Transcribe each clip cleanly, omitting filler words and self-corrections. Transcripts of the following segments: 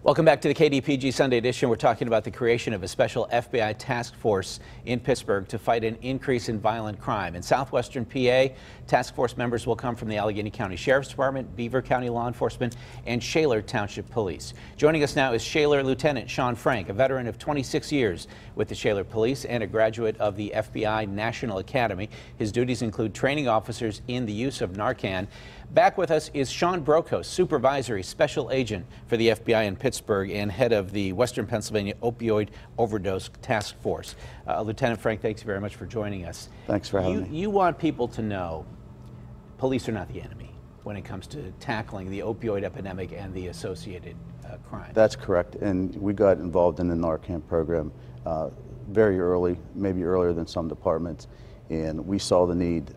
Welcome back to the KDPG Sunday Edition. We're talking about the creation of a special FBI task force in Pittsburgh to fight an increase in violent crime. In southwestern PA, task force members will come from the Allegheny County Sheriff's Department, Beaver County Law Enforcement, and Shaler Township Police. Joining us now is Shaler Lieutenant Sean Frank, a veteran of 26 years with the Shaler Police and a graduate of the FBI National Academy. His duties include training officers in the use of Narcan. Back with us is Sean Brokos, Supervisory Special Agent for the FBI in Pittsburgh and head of the Western Pennsylvania Opioid Overdose Task Force. Lieutenant Frank, thanks very much for joining us. Thanks for having me. You want people to know police are not the enemy when it comes to tackling the opioid epidemic and the associated crime. That's correct, and we got involved in the Narcan program very early, maybe earlier than some departments, and we saw the need.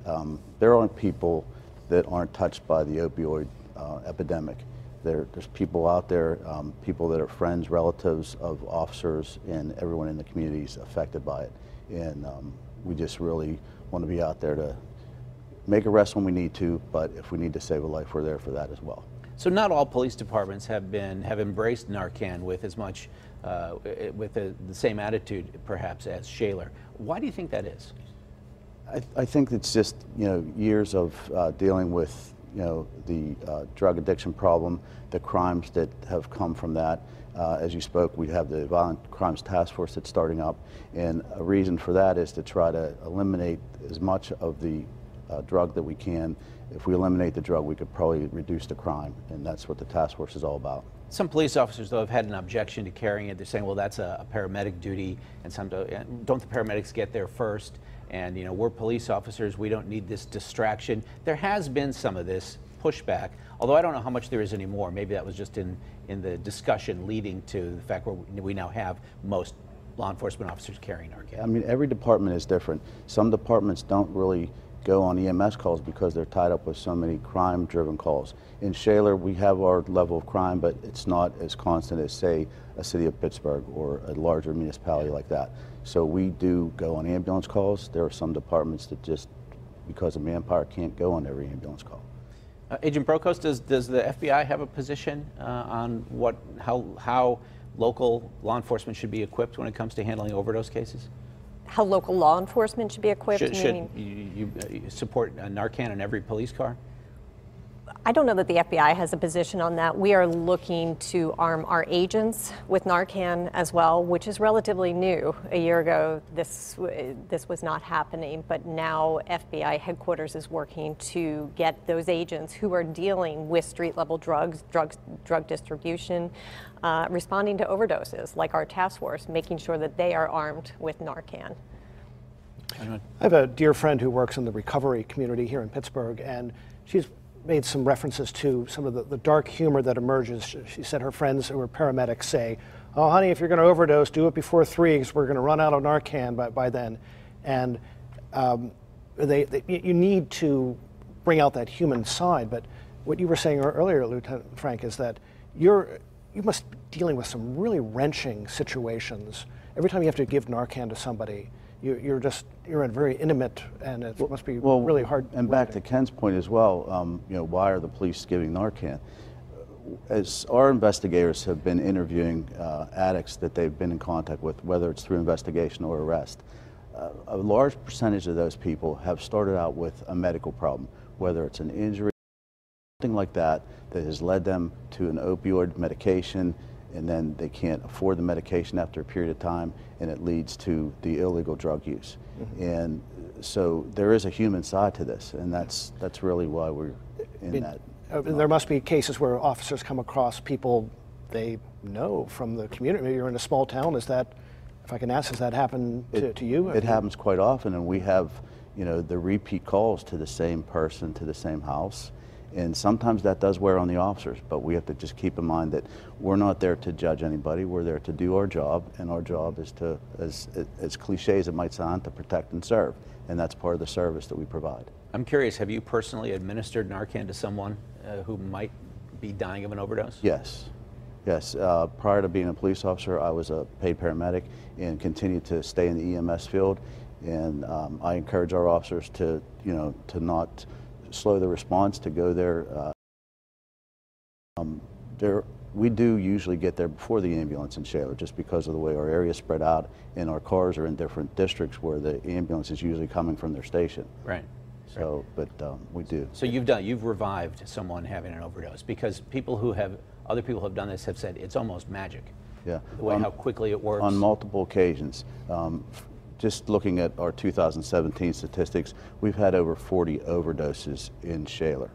There aren't people that aren't touched by the opioid epidemic. There's people out there, people that are friends, relatives of officers, and everyone in the community is affected by it. And we just really want to be out there to make arrests when we need to, but if we need to save a life, we're there for that as well. So not all police departments have embraced Narcan with as much, with the same attitude perhaps as Shaler. Why do you think that is? I think it's just, years of dealing with, the drug addiction problem, the crimes that have come from that. As you spoke, we have the Violent Crimes Task Force that's starting up, and a reason for that is to try to eliminate as much of the drug that we can. If we eliminate the drug, we could probably reduce the crime, and that's what the task force is all about. Some police officers, though, have had an objection to carrying it. They're saying, well, that's a paramedic duty, and don't the paramedics get there first? And, we're police officers, we don't need this distraction. There has been some of this pushback, although I don't know how much there is anymore. Maybe that was just in the discussion leading to the fact where we now have most law enforcement officers carrying Narcan. I mean, every department is different. Some departments don't really go on EMS calls because they're tied up with so many crime-driven calls. In Shaler, we have our level of crime, but it's not as constant as, say, a city of Pittsburgh or a larger municipality like that. So we do go on ambulance calls. There are some departments that just, because of manpower, can't go on every ambulance call. Agent Brokos, does the FBI have a position on how local law enforcement should be equipped when it comes to handling overdose cases? How local law enforcement should be equipped? Should you support Narcan in every police car? I don't know that the FBI has a position on that. We are looking to arm our agents with Narcan as well, which is relatively new. A year ago, this was not happening, but now FBI headquarters is working to get those agents who are dealing with street-level drugs, drug distribution, responding to overdoses, like our task force, making sure that they are armed with Narcan. I have a dear friend who works in the recovery community here in Pittsburgh, and she's made some references to some of the dark humor that emerges. She said her friends who are paramedics say, oh, honey, if you're going to overdose, do it before 3 because we're going to run out of Narcan by then. And you need to bring out that human side. But what you were saying earlier, Lieutenant Frank, is that you must be dealing with some really wrenching situations. Every time you have to give Narcan to somebody, you're in very intimate, and it must be really hard. And back to Ken's point as well, why are the police giving Narcan? As our investigators have been interviewing addicts that they've been in contact with, whether it's through investigation or arrest, a large percentage of those people have started out with a medical problem, whether it's an injury, something like that, that has led them to an opioid medication, and then they can't afford the medication after a period of time, and it leads to the illegal drug use. Mm-hmm. And so there is a human side to this, and that's really why we're in that. There must be cases where officers come across people they know from the community. Maybe you're in a small town. Is that, if I can ask, has that happened to you? It happens quite often, and we have, the repeat calls to the same person, to the same house. And sometimes that does wear on the officers, but we have to just keep in mind that we're not there to judge anybody. We're there to do our job, and our job is to, as cliche as it might sound, to protect and serve. And that's part of the service that we provide. I'm curious, have you personally administered Narcan to someone who might be dying of an overdose? Yes. Yes. Prior to being a police officer, I was a paid paramedic and continued to stay in the EMS field. And I encourage our officers to, to not slow the response, to go there. There we do usually get there before the ambulance in Shaler, just because of the way our area is spread out, and our cars are in different districts where the ambulance is usually coming from their station. Right. So, but we do. So you've revived someone having an overdose, because other people who have done this have said it's almost magic. Yeah. The way how quickly it works. On multiple occasions. Just looking at our 2017 statistics, we've had over 40 overdoses in Shaler.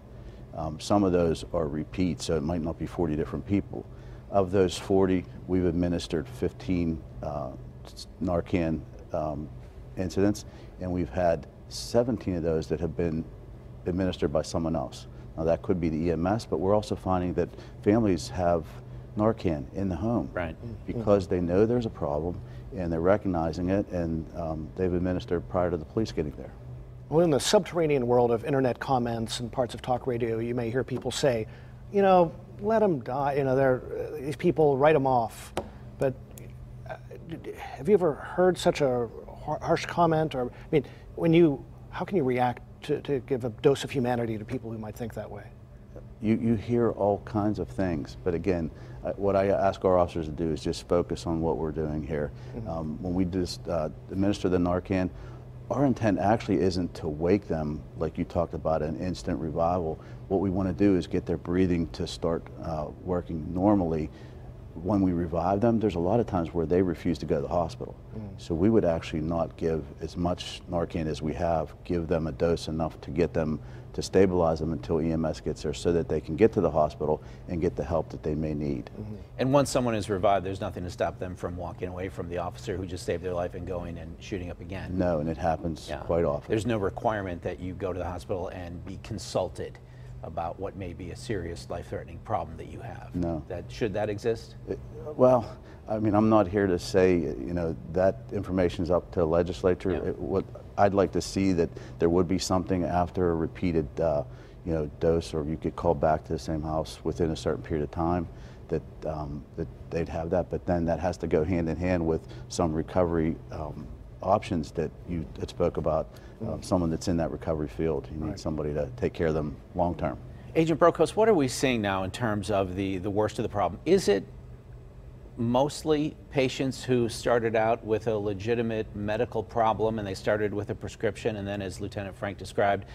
Some of those are repeats, so it might not be 40 different people. Of those 40, we've administered 15 Narcan incidents, and we've had 17 of those that have been administered by someone else. Now that could be the EMS, but we're also finding that families have Narcan in the home, right, because they know there's a problem and they're recognizing it, and they've administered prior to the police getting there. Well, in the subterranean world of internet comments and parts of talk radio, you may hear people say, you know, let them die, you know, these people, write them off. But have you ever heard such a harsh comment? Or, I mean, how can you react to give a dose of humanity to people who might think that way? You hear all kinds of things, but again, what I ask our officers to do is just focus on what we're doing here. When we just administer the Narcan, our intent actually isn't to wake them like you talked about, an instant revival. What we want to do is get their breathing to start working normally. When we revive them, there's a lot of times where they refuse to go to the hospital. So we would actually not give as much Narcan as we have, give them a dose enough to get them, to stabilize them until EMS gets there, so that they can get to the hospital and get the help that they may need. And once someone is revived, there's nothing to stop them from walking away from the officer who just saved their life and going and shooting up again. No, and it happens quite often. There's no requirement that you go to the hospital and be consulted about what may be a serious life-threatening problem that you have. No. Should that exist? Well, I mean, I'm not here to say, you know, that information is up to the legislature. Yeah. What I'd like to see, that there would be something after a repeated, you know, dose, or you get called back to the same house within a certain period of time, that that they'd have that. But then that has to go hand in hand with some recovery options that you spoke about. Someone that's in that recovery field. You need somebody to take care of them long term. Agent Brokos, what are we seeing now in terms of the worst of the problem? Is it mostly patients who started out with a legitimate medical problem and they started with a prescription, and then, as Lieutenant Frank described,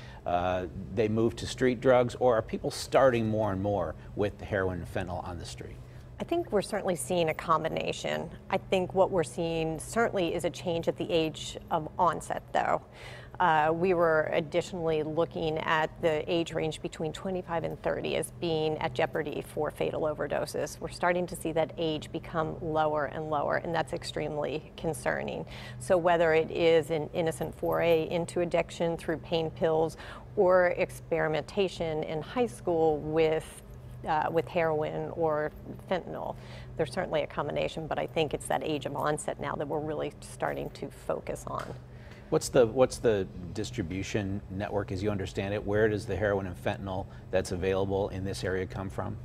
they moved to street drugs, or are people starting more and more with the heroin and fentanyl on the street? I think we're certainly seeing a combination. I think what we're seeing certainly is a change at the age of onset, though. We were additionally looking at the age range between 25 and 30 as being at jeopardy for fatal overdoses. We're starting to see that age become lower and lower, and that's extremely concerning. So whether it is an innocent foray into addiction through pain pills, or experimentation in high school with heroin or fentanyl, there's certainly a combination, but I think it's that age of onset now that we're really starting to focus on. What's the distribution network as you understand it? Where does the heroin and fentanyl that's available in this area come from?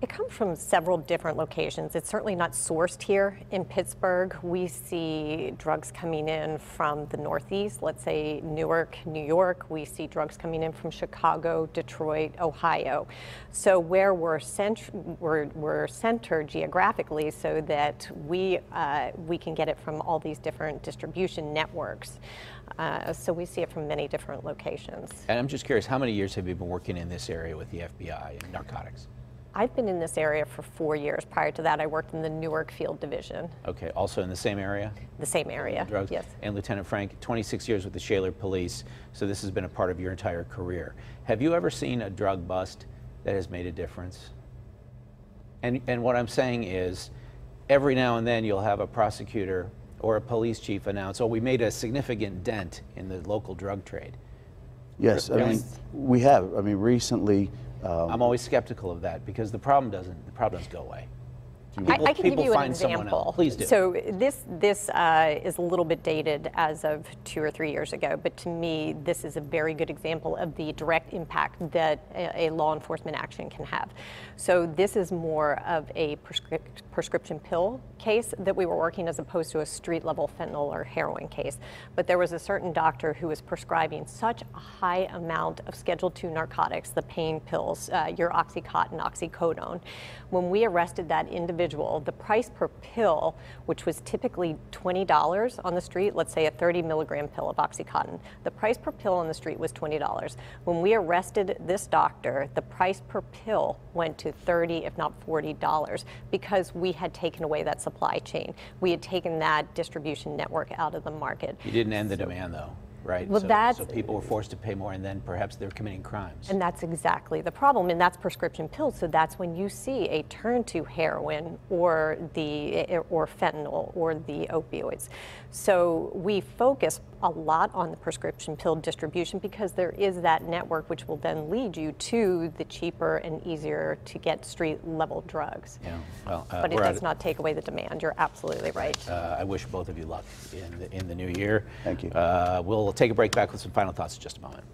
It comes from several different locations. It's certainly not sourced here in Pittsburgh. We see drugs coming in from the Northeast, let's say Newark, New York. We see drugs coming in from Chicago, Detroit, Ohio. So where we're centered geographically, so that we can get it from all these different distribution networks. So we see it from many different locations. And I'm just curious, how many years have you been working in this area with the FBI and narcotics? I've been in this area for 4 years. Prior to that, I worked in the Newark Field Division. Okay, also in the same area? The same area, drugs. Yes. And Lieutenant Frank, 26 years with the Shaler Police, so this has been a part of your entire career. Have you ever seen a drug bust that has made a difference? And what I'm saying is, every now and then you'll have a prosecutor or a police chief announce, oh, we made a significant dent in the local drug trade. Yes, I mean, we have. I mean, recently, I'm always skeptical of that, because the problem doesn't go away. I can give you an find someone example. else. Please do. So this is a little bit dated as of 2 or 3 years ago, but to me, this is a very good example of the direct impact that a law enforcement action can have. So this is more of a prescription pill case that we were working as opposed to a street level fentanyl or heroin case. But there was a certain doctor who was prescribing such a high amount of Schedule II narcotics, the pain pills, your Oxycontin, oxycodone. When we arrested that individual, the price per pill, which was typically $20 on the street, let's say a 30 milligram pill of Oxycontin, the price per pill on the street was $20. When we arrested this doctor, the price per pill went to $30, if not $40, because we had taken away that supply chain. We had taken that distribution network out of the market. You didn't end the demand, though. Right? Well, so people were forced to pay more, and then perhaps they're committing crimes. And that's exactly the problem, and that's prescription pills. So that's when you see a turn to heroin or fentanyl or the opioids. So we focus a lot on the prescription pill distribution because there is that network which will then lead you to the cheaper and easier to get street level drugs. Yeah, well, but it does not take away the demand. You're absolutely right. I wish both of you luck in the new year. Thank you. We'll take a break, back with some final thoughts in just a moment.